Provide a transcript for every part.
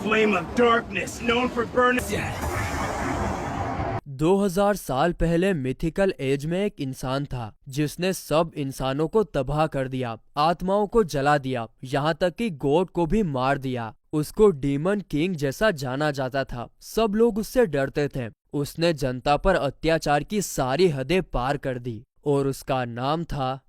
flame of darkness known for burning. 2000 साल पहले mythical as में एक इंसान था जिसने सब इंसानों को तबाह कर दिया, आत्माओं को जला दिया, यहाँ तक कि गॉड को भी मार दिया। उसको डीमन किंग जैसा जाना जाता था, सब लोग उससे डरते थे। उसने जनता पर अत्याचार की सारी हदें पार कर दी और उसका नाम था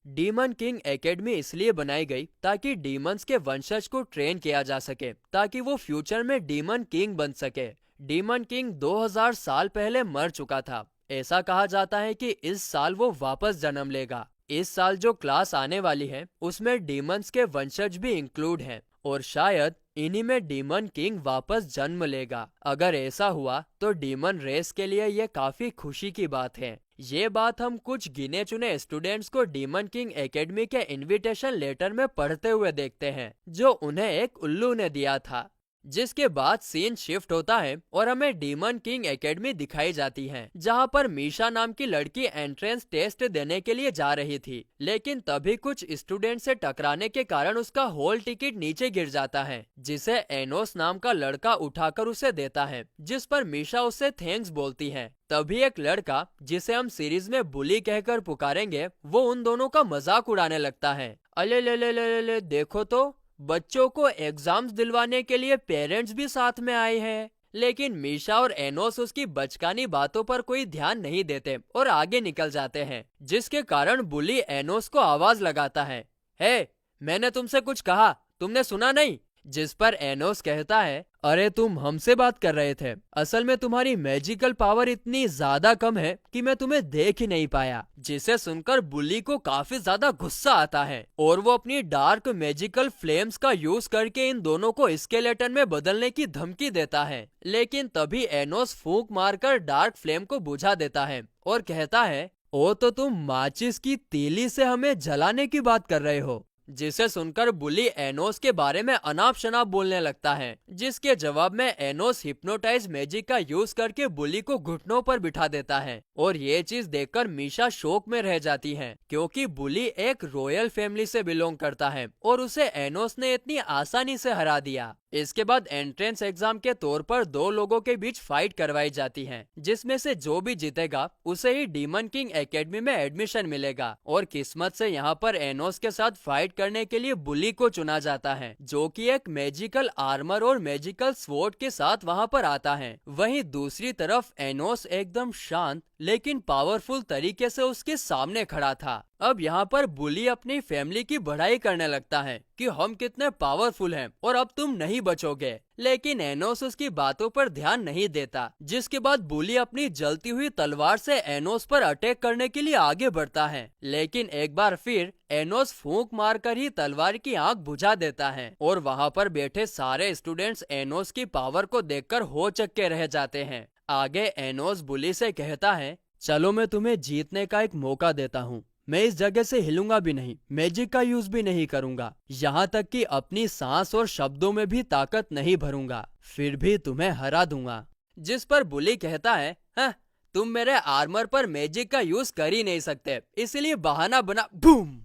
डीमन किंग एकेडमी। इसलिए बनाई गई ताकि डीमंस के वंशज को ट्रेन किया जा सके ताकि वो फ्यूचर में डीमन किंग बन सके। डीमन किंग 2000 साल पहले मर चुका था। ऐसा कहा जाता है कि इस साल वो वापस जन्म लेगा। इस साल जो क्लास आने वाली है उसमें डीमंस के वंशज भी इंक्लूड हैं और शायद इन्हीं में डीमन किंग वापस जन्म लेगा। अगर ऐसा हुआ तो डीमन रेस के लिए ये काफी खुशी की बात है। ये बात हम कुछ गिने चुने स्टूडेंट्स को डीमन किंग एकेडमी के इनविटेशन लेटर में पढ़ते हुए देखते हैं जो उन्हें एक उल्लू ने दिया था। जिसके बाद सीन शिफ्ट होता है और हमें डीमन किंग एकेडमी दिखाई जाती है जहाँ पर मीशा नाम की लड़की एंट्रेंस टेस्ट देने के लिए जा रही थी, लेकिन तभी कुछ स्टूडेंट से टकराने के कारण उसका हॉल टिकट नीचे गिर जाता है जिसे एनोस नाम का लड़का उठाकर उसे देता है, जिस पर मीशा उससे थैंक्स बोलती है। तभी एक लड़का जिसे हम सीरीज में बुली कहकर पुकारेंगे वो उन दोनों का मजाक उड़ाने लगता है। अले ले ले ले ले ले, देखो तो बच्चों को एग्जाम्स दिलवाने के लिए पेरेंट्स भी साथ में आए हैं। लेकिन मीशा और एनोस उसकी बचकानी बातों पर कोई ध्यान नहीं देते और आगे निकल जाते हैं, जिसके कारण बुली एनोस को आवाज लगाता है, हे, मैंने तुमसे कुछ कहा, तुमने सुना नहीं? जिस पर एनोस कहता है, अरे तुम हमसे बात कर रहे थे, असल में तुम्हारी मैजिकल पावर इतनी ज्यादा कम है कि मैं तुम्हें देख ही नहीं पाया। जिसे सुनकर बुली को काफी ज्यादा गुस्सा आता है और वो अपनी डार्क मैजिकल फ्लेम्स का यूज करके इन दोनों को स्केलेटन में बदलने की धमकी देता है। लेकिन तभी एनोस फूंक मारकर डार्क फ्लेम को बुझा देता है और कहता है, ओ तो तुम माचिस की तीली से हमें जलाने की बात कर रहे हो। जिसे सुनकर बुली एनोस के बारे में अनाप शनाप बोलने लगता है, जिसके जवाब में एनोस हिप्नोटाइज मैजिक का यूज करके बुली को घुटनों पर बिठा देता है। और ये चीज देखकर मीशा शोक में रह जाती है क्योंकि बुली एक रॉयल फैमिली से बिलोंग करता है और उसे एनोस ने इतनी आसानी से हरा दिया। इसके बाद एंट्रेंस एग्जाम के तौर पर दो लोगों के बीच फाइट करवाई जाती है, जिसमें से जो भी जीतेगा उसे ही डीमन किंग एकेडमी में एडमिशन मिलेगा। और किस्मत से यहाँ पर एनोस के साथ फाइट करने के लिए बुली को चुना जाता है, जो कि एक मैजिकल आर्मर और मैजिकल स्वॉर्ड के साथ वहाँ पर आता है। वहीं दूसरी तरफ एनोस एकदम शांत लेकिन पावरफुल तरीके से उसके सामने खड़ा था। अब यहाँ पर बुली अपनी फैमिली की बढ़ाई करने लगता है कि हम कितने पावरफुल हैं और अब तुम नहीं बचोगे। लेकिन एनोस उसकी बातों पर ध्यान नहीं देता, जिसके बाद बुली अपनी जलती हुई तलवार से एनोस पर अटैक करने के लिए आगे बढ़ता है। लेकिन एक बार फिर एनोस फूंक मारकर ही तलवार की आंख बुझा देता है और वहाँ पर बैठे सारे स्टूडेंट्स एनोस की पावर को देखकर होचक्के रह जाते हैं। आगे एनोस बुली से कहता है, चलो मैं तुम्हें जीतने का एक मौका देता हूँ। मैं इस जगह से हिलूंगा भी नहीं, मैजिक का यूज भी नहीं करूंगा, यहाँ तक कि अपनी सांस और शब्दों में भी ताकत नहीं भरूंगा, फिर भी तुम्हें हरा दूंगा। जिस पर बुली कहता है, हाँ, तुम मेरे आर्मर पर मैजिक का यूज कर ही नहीं सकते, इसलिए बहाना बना। बूम!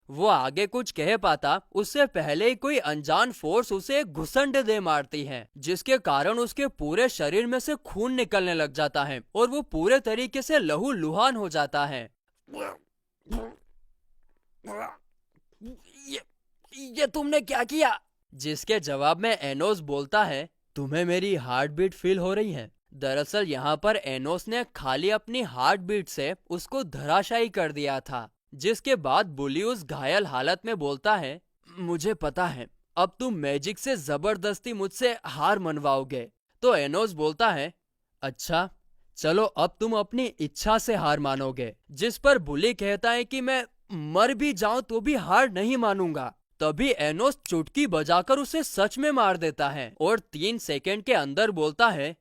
वो आगे कुछ कह पाता उससे पहले ही कोई अनजान फोर्स उसे एक घुसंड दे मारती है, जिसके कारण उसके पूरे शरीर में से खून निकलने लग जाता है और वो पूरे तरीके से लहूलुहान हो जाता है। ये तुमने क्या किया? जिसके जवाब में एनोस बोलता है, तुम्हें मेरी हार्ट बीट फील हो रही है? दरअसल यहाँ पर एनोस ने खाली अपनी हार्ट बीट से उसको धराशायी कर दिया था। जिसके बाद बुली उस घायल हालत में बोलता है, मुझे पता है अब तुम मैजिक से जबरदस्ती मुझसे हार मनवाओगे। तो एनोस बोलता है, अच्छा चलो अब तुम अपनी इच्छा से हार मानोगे। जिस पर बुली कहता है कि मैं मर भी जाऊं तो भी हार नहीं मानूंगा। तभी एनोस चुटकी बजाकर उसे सच में मार देता है और 3 सेकंड के अंदर बोलता है,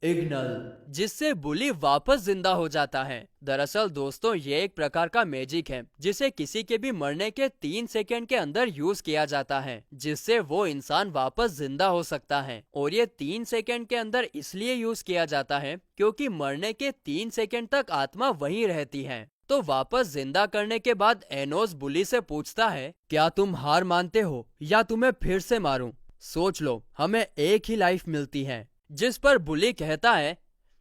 इग्नल, जिससे बुली वापस जिंदा हो जाता है। दरअसल दोस्तों ये एक प्रकार का मैजिक है जिसे किसी के भी मरने के 3 सेकंड के अंदर यूज किया जाता है, जिससे वो इंसान वापस जिंदा हो सकता है। और ये 3 सेकंड के अंदर इसलिए यूज किया जाता है क्योंकि मरने के 3 सेकंड तक आत्मा वहीं रहती है। तो वापस जिंदा करने के बाद एनोस बुली से पूछता है, क्या तुम हार मानते हो या तुम्हें फिर से मारूं? सोच लो, हमें एक ही लाइफ मिलती है। जिस पर बुली कहता है,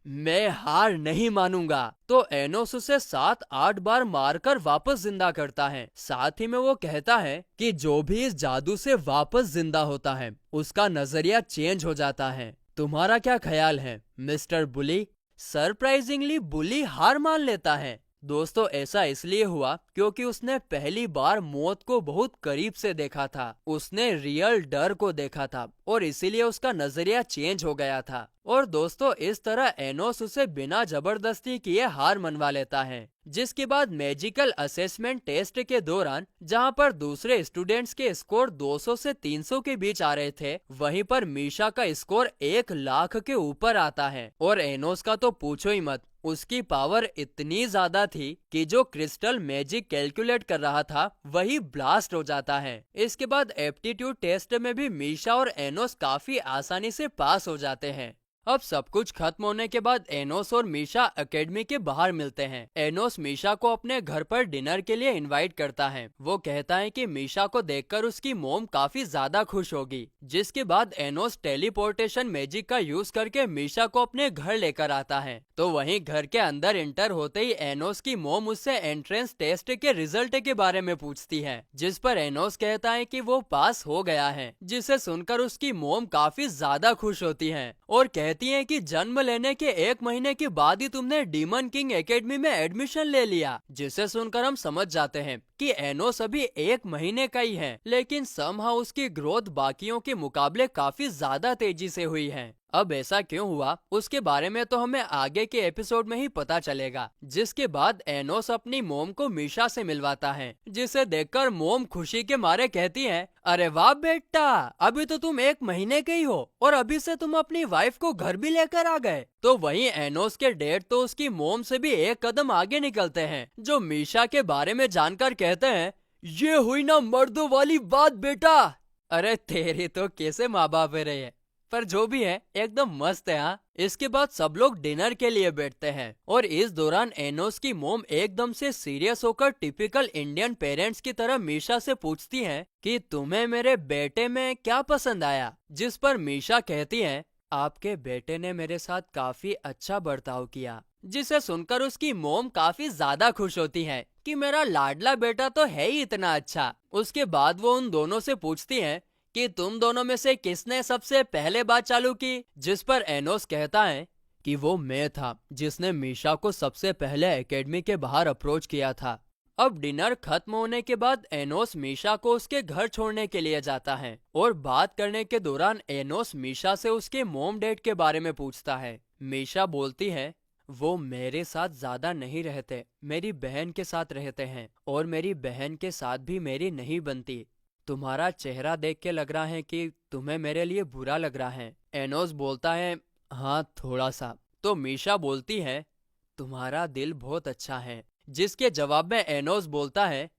मैं हार नहीं मानूंगा। तो एनोस उसे 7-8 बार मारकर वापस जिंदा करता है। साथ ही में वो कहता है कि जो भी इस जादू से वापस जिंदा होता है उसका नजरिया चेंज हो जाता है। तुम्हारा क्या ख्याल है मिस्टर बुली? सरप्राइजिंगली बुली हार मान लेता है। दोस्तों, ऐसा इसलिए हुआ क्योंकि उसने पहली बार मौत को बहुत करीब से देखा था। उसने रियल डर को देखा था और इसीलिए उसका नजरिया चेंज हो गया था। और दोस्तों, इस तरह एनोस उसे बिना जबरदस्ती किए हार मनवा लेता है। जिसके बाद मैजिकल असेसमेंट टेस्ट के दौरान जहां पर दूसरे स्टूडेंट्स के स्कोर 200 से 300 के बीच आ रहे थे, वहीं पर मीशा का स्कोर 1 लाख के ऊपर आता है। और एनोस का तो पूछो ही मत, उसकी पावर इतनी ज्यादा थी कि जो क्रिस्टल मैजिक कैलकुलेट कर रहा था वही ब्लास्ट हो जाता है। इसके बाद एप्टीट्यूड टेस्ट में भी मीशा और एनोस काफी आसानी से पास हो जाते हैं। अब सब कुछ खत्म होने के बाद एनोस और मीशा एकेडमी के बाहर मिलते हैं। एनोस मीशा को अपने घर पर डिनर के लिए इनवाइट करता है। वो कहता है कि मीशा को देखकर उसकी मोम काफी ज्यादा खुश होगी। जिसके बाद एनोस टेलीपोर्टेशन मैजिक का यूज करके मीशा को अपने घर लेकर आता है। तो वहीं घर के अंदर इंटर होते ही एनोस की मोम उससे एंट्रेंस टेस्ट के रिजल्ट के बारे में पूछती है, जिस पर एनोस कहता है कि वो पास हो गया है। जिसे सुनकर उसकी मोम काफी ज्यादा खुश होती है और कहती है कि जन्म लेने के 1 महीने के बाद ही तुमने डीमन किंग एकेडमी में एडमिशन ले लिया। जिसे सुनकर हम समझ जाते हैं कि एनोस अभी 1 महीने का ही है, लेकिन समहाउ उसकी ग्रोथ बाकियों के मुकाबले काफी ज्यादा तेजी से हुई है। अब ऐसा क्यों हुआ उसके बारे में तो हमें आगे के एपिसोड में ही पता चलेगा। जिसके बाद एनोस अपनी मोम को मीशा से मिलवाता है, जिसे देखकर मोम खुशी के मारे कहती है, अरे वाह बेटा, अभी तो तुम 1 महीने के ही हो और अभी से तुम अपनी वाइफ को घर भी लेकर आ गए। तो वहीं एनोस के डैड तो उसकी मोम से भी 1 कदम आगे निकलते हैं, जो मीशा के बारे में जानकर कहते हैं, ये हुई ना मर्दों वाली बात बेटा। अरे तेरी तो कैसे माँ बाप है रहे, पर जो भी है एकदम मस्त है। हाँ, इसके बाद सब लोग डिनर के लिए बैठते हैं और इस दौरान एनोस की मोम एकदम से सीरियस होकर टिपिकल इंडियन पेरेंट्स की तरह मीशा से पूछती है कि तुम्हें मेरे बेटे में क्या पसंद आया। जिस पर मीशा कहती है, आपके बेटे ने मेरे साथ काफी अच्छा बर्ताव किया। जिसे सुनकर उसकी मोम काफी ज्यादा खुश होती है कि मेरा लाडला बेटा तो है ही इतना अच्छा। उसके बाद वो उन दोनों से पूछती है कि तुम दोनों में से किसने सबसे पहले बात चालू की। जिस पर एनोस कहता है कि वो मैं था जिसने मीशा को सबसे पहले एकेडमी के बाहर अप्रोच किया था। अब डिनर खत्म होने के बाद एनोस मीशा को उसके घर छोड़ने के लिए जाता है और बात करने के दौरान एनोस मीशा से उसके मॉम डैड के बारे में पूछता है। मीशा बोलती है, वो मेरे साथ ज्यादा नहीं रहते, मेरी बहन के साथ रहते हैं और मेरी बहन के साथ भी मेरी नहीं बनती। तुम्हारा चेहरा देख के लग रहा है कि तुम्हें मेरे लिए बुरा लग रहा है। एनोस बोलता है, हाँ थोड़ा सा। तो मीशा बोलती है, तुम्हारा दिल बहुत अच्छा है। जिसके जवाब में एनोस बोलता है,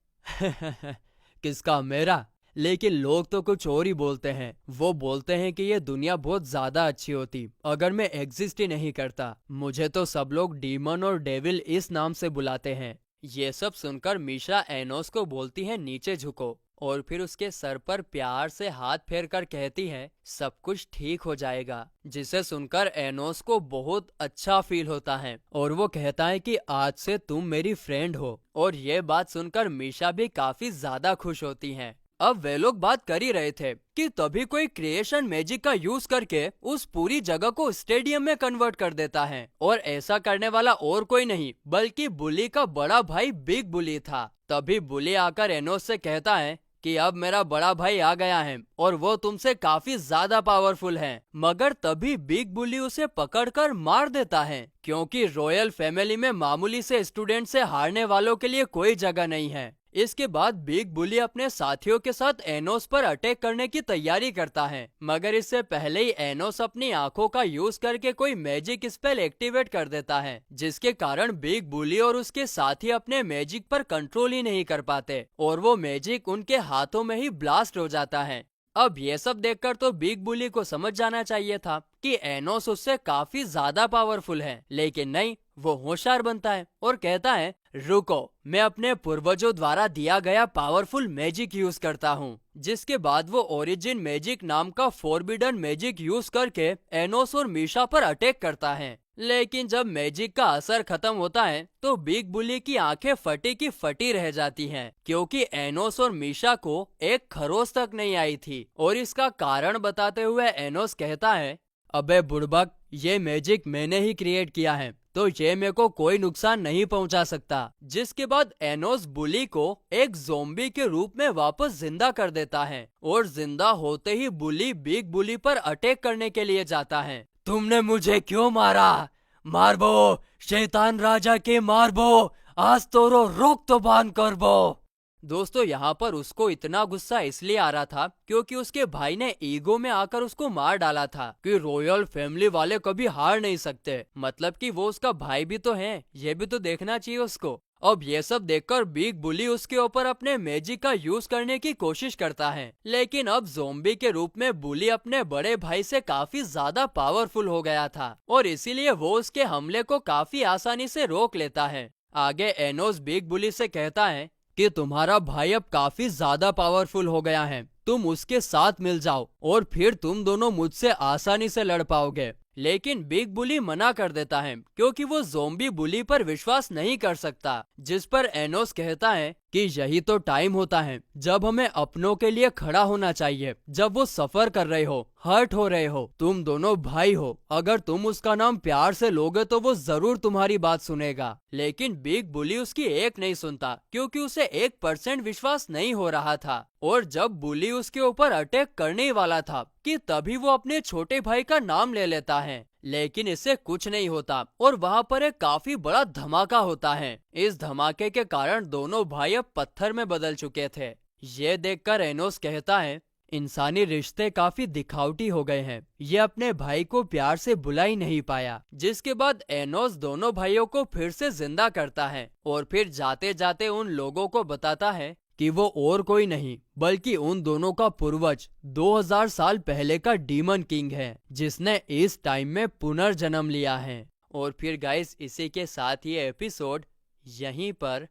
किसका? मेरा? लेकिन लोग तो कुछ और ही बोलते हैं। वो बोलते हैं कि ये दुनिया बहुत ज्यादा अच्छी होती अगर मैं एग्जिस्ट ही नहीं करता। मुझे तो सब लोग डीमन और डेविल इस नाम से बुलाते हैं। ये सब सुनकर मीशा एनोस को बोलती है, नीचे झुको, और फिर उसके सर पर प्यार से हाथ फेर कर कहती है, सब कुछ ठीक हो जाएगा। जिसे सुनकर एनोस को बहुत अच्छा फील होता है और वो कहता है कि आज से तुम मेरी फ्रेंड हो। और ये बात सुनकर मीशा भी काफी ज्यादा खुश होती हैं। अब वे लोग बात कर ही रहे थे कि तभी कोई क्रिएशन मैजिक का यूज करके उस पूरी जगह को स्टेडियम में कन्वर्ट कर देता है। और ऐसा करने वाला और कोई नहीं बल्कि बुली का बड़ा भाई बिग बुली था। तभी बुली आकर एनोस से कहता है कि अब मेरा बड़ा भाई आ गया है और वो तुमसे काफी ज्यादा पावरफुल है। मगर तभी बिग बुली उसे पकड़कर मार देता है, क्योंकि रॉयल फैमिली में मामूली से स्टूडेंट से हारने वालों के लिए कोई जगह नहीं है। इसके बाद बिग बुली अपने साथियों के साथ एनोस पर अटैक करने की तैयारी करता है, मगर इससे पहले ही एनोस अपनी आंखों का यूज करके कोई मैजिक स्पेल एक्टिवेट कर देता है, जिसके कारण बिग बुली और उसके साथी अपने मैजिक पर कंट्रोल ही नहीं कर पाते और वो मैजिक उनके हाथों में ही ब्लास्ट हो जाता है। अब ये सब देखकर तो बिग बुली को समझ जाना चाहिए था कि एनोस उससे काफी ज्यादा पावरफुल है, लेकिन नहीं, वो होशियार बनता है और कहता है, रुको, मैं अपने पूर्वजों द्वारा दिया गया पावरफुल मैजिक यूज करता हूँ। जिसके बाद वो ओरिजिन मैजिक नाम का फोरबिडन मैजिक यूज करके एनोस और मीशा पर अटैक करता है। लेकिन जब मैजिक का असर खत्म होता है तो बिग बुली की आंखें फटी की फटी रह जाती हैं, क्योंकि एनोस और मीशा को एक खरोच तक नहीं आई थी। और इसका कारण बताते हुए एनोस कहता है, अबे बुड़बक, ये मैजिक मैंने ही क्रिएट किया है, तो ये मेरे को कोई नुकसान नहीं पहुंचा सकता। जिसके बाद एनोस बुली को एक ज़ोंबी के रूप में वापस जिंदा कर देता है और जिंदा होते ही बुली बिग बुली पर अटैक करने के लिए जाता है। तुमने मुझे क्यों मारा? मारबो, शैतान राजा के मारबो, आज तोरो रोक तो बांध कर बो। दोस्तों, यहाँ पर उसको इतना गुस्सा इसलिए आ रहा था क्योंकि उसके भाई ने ईगो में आकर उसको मार डाला था कि रॉयल फैमिली वाले कभी हार नहीं सकते, मतलब कि वो उसका भाई भी तो है, ये भी तो देखना चाहिए उसको। अब ये सब देखकर बिग बुली उसके ऊपर अपने मैजिक का यूज करने की कोशिश करता है, लेकिन अब ज़ोंबी के रूप में बुली अपने बड़े भाई से काफी ज्यादा पावरफुल हो गया था और इसीलिए वो उसके हमले को काफी आसानी से रोक लेता है। आगे एनोस बिग बुली से कहता है कि तुम्हारा भाई अब काफी ज्यादा पावरफुल हो गया है, तुम उसके साथ मिल जाओ और फिर तुम दोनों मुझसे आसानी से लड़ पाओगे। लेकिन बिग बुली मना कर देता है क्योंकि वो ज़ोंबी बुली पर विश्वास नहीं कर सकता। जिस पर एनोस कहता है कि यही तो टाइम होता है जब हमें अपनों के लिए खड़ा होना चाहिए, जब वो सफर कर रहे हो, हर्ट हो रहे हो। तुम दोनों भाई हो, अगर तुम उसका नाम प्यार से लोगे तो वो जरूर तुम्हारी बात सुनेगा। लेकिन बिग बुली उसकी एक नहीं सुनता क्योंकि उसे 1% विश्वास नहीं हो रहा था। और जब बुली उसके ऊपर अटैक करने ही वाला था कि तभी वो अपने छोटे भाई का नाम ले लेता है, लेकिन इससे कुछ नहीं होता और वहाँ पर एक काफी बड़ा धमाका होता है। इस धमाके के कारण दोनों भाई अब पत्थर में बदल चुके थे। ये देखकर एनोस कहता है, इंसानी रिश्ते काफी दिखावटी हो गए हैं, ये अपने भाई को प्यार से बुला ही नहीं पाया। जिसके बाद एनोस दोनों भाइयों को फिर से जिंदा करता है और फिर जाते जाते उन लोगों को बताता है कि वो और कोई नहीं बल्कि उन दोनों का पूर्वज 2000 साल पहले का डीमन किंग है, जिसने इस टाइम में पुनर्जन्म लिया है। और फिर गाइस, इसी के साथ ये एपिसोड यहीं पर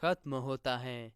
खत्म होता है।